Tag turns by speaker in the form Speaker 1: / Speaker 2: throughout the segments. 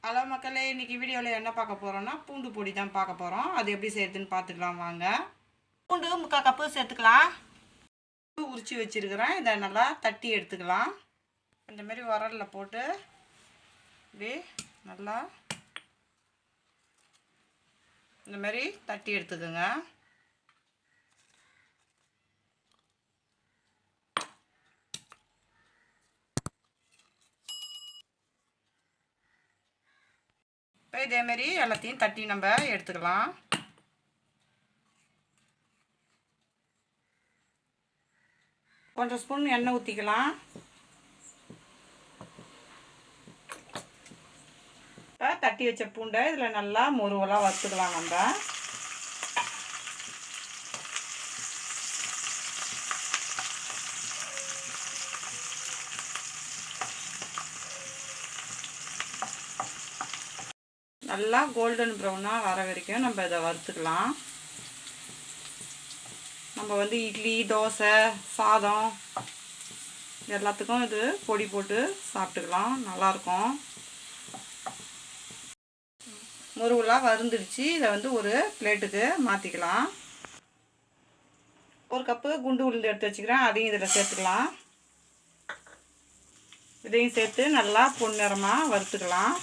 Speaker 1: Hello மக்களே, இன்றைக்கி வீடியோவில் என்ன பார்க்க போகிறோன்னா பூண்டு பொடி தான் பார்க்க போகிறோம். அது எப்படி செய்யுதுன்னு பார்த்துக்கலாம் வாங்க. பூண்டு 3/4 கப்பு சேர்த்துக்கலாம். உரித்து வச்சுருக்கிறேன். இதை நல்லா தட்டி எடுத்துக்கலாம். இந்தமாரி உரலில் போட்டு இப்படி நல்லா இந்தமாரி தட்டி எடுத்துக்கோங்க. இப்போ இதேமாரி எல்லாத்தையும் தட்டி நம்ம எடுத்துக்கலாம். கொஞ்சம் ஸ்பூன் எண்ணெய் ஊற்றிக்கலாம். இப்போ தட்டி வச்ச பூண்டை இதில் நல்லா முருவலாக வறுத்துக்கலாம். நம்ம நல்லா கோல்டன் ப்ரௌனாக வர வரைக்கும் நம்ம இதை வறுத்துக்கலாம். நம்ம வந்து இட்லி, தோசை, சாதம் எல்லாத்துக்கும் இது பொடி போட்டு சாப்பிட்டுக்கலாம். நல்லாயிருக்கும். முருகலாக வறுந்துடுச்சு. இதை வந்து ஒரு பிளேட்டுக்கு மாற்றிக்கலாம். 1 கப்பு குண்டு உளுந்து எடுத்து வச்சுக்கிறேன். அதையும் இதில் சேர்த்துக்கலாம். இதையும் சேர்த்து நல்லா பொன்னிறமாக வறுத்துக்கலாம்.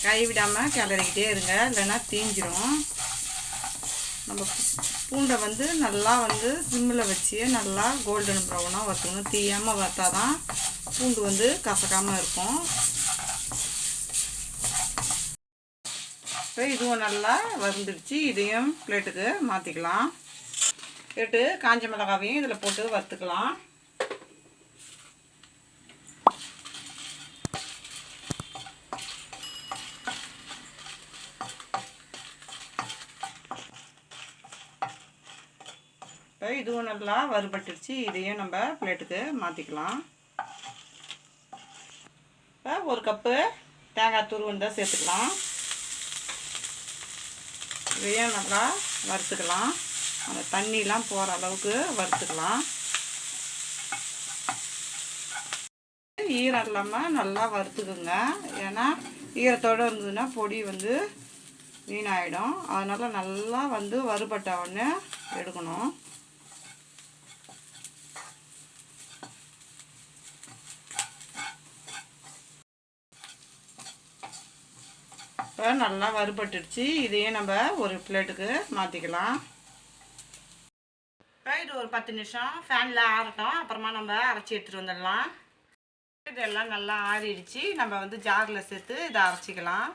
Speaker 1: கைவிடாமல் கிளறிக்கிட்டே இருங்க, இல்லைன்னா தீஞ்சிரும். நம்ம பூண்டை வந்து நல்லா வந்து சிம்மில் வச்சு நல்லா கோல்டன் ப்ரௌனாக வறுத்துக்கணும். தீயாமல் வறுத்தா தான் பூண்டு வந்து கசக்காமல் இருக்கும். இப்போ இதுவும் நல்லா வறுந்துடுச்சு. இதையும் பிளேட்டுக்கு மாற்றிக்கலாம். போட்டு காஞ்ச மிளகாவையும் இதில் போட்டு வறுத்துக்கலாம். இப்போ இதுவும் நல்லா வறுபட்டுருச்சு. இதையும் நம்ம பிளேட்டுக்கு மாற்றிக்கலாம். இப்போ 1 கப்பு தேங்காய் துருவல் தான் சேர்த்துக்கலாம். இதையும் நல்லா வறுத்துக்கலாம். அந்த தண்ணிலாம் போகிற அளவுக்கு வறுத்துக்கலாம். ஈரம் இல்லாமல் நல்லா வறுத்துக்குங்க. ஏன்னா ஈரத்தோடு இருந்ததுன்னா பொடி வந்து வீணாயிடும். அதனால் நல்லா வந்து வறுபட்ட உடனே எடுக்கணும். இப்போ நல்லா வறுபட்டுடுச்சு. இதையே நம்ம ஒரு பிளேட்டுக்கு மாற்றிக்கலாம். இப்போ இது ஒரு 10 நிமிஷம் ஃபேனில் ஆறட்டும். அப்புறமா நம்ம அரைச்சி எடுத்துகிட்டு வந்துடலாம். இதெல்லாம் நல்லா ஆறிடுச்சு. நம்ம வந்து ஜாரில் சேர்த்து இதை அரைச்சிக்கலாம்.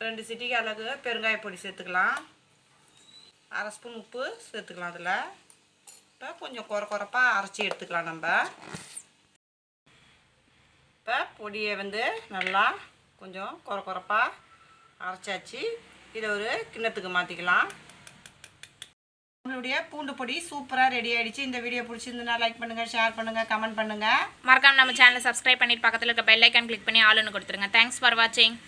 Speaker 1: ரெண்டு சிட்டிகை அளவு பெருங்காய பொடி சேர்த்துக்கலாம். 1/2 ஸ்பூன் உப்பு சேர்த்துக்கலாம். அதில் இப்போ கொஞ்சம் குறப்பாக அரைச்சி எடுத்துக்கலாம். நம்ம இப்போ பொடியை வந்து நல்லா கொஞ்சம் குறப்பாக அரைச்சாச்சு. இதை ஒரு கிண்ணத்துக்கு மாற்றிக்கலாம். உங்களுடைய பூண்டு பொடி சூப்பராக ரெடி ஆகிடுச்சு. இந்த வீடியோ பிடிச்சிருந்துன்னா லைக் பண்ணுங்கள், ஷேர் பண்ணுங்கள், கமெண்ட் பண்ணுங்கள்.
Speaker 2: மறக்காம நம்ம சேனலை சப்ஸ்கிரைப் பண்ணிட்டு பக்கத்தில் இருக்க பெல் ஐக்கான் கிளிக் பண்ணி ஆளுன்னு கொடுத்துருங்க. தேங்க்ஸ் ஃபார் வாட்சிங்.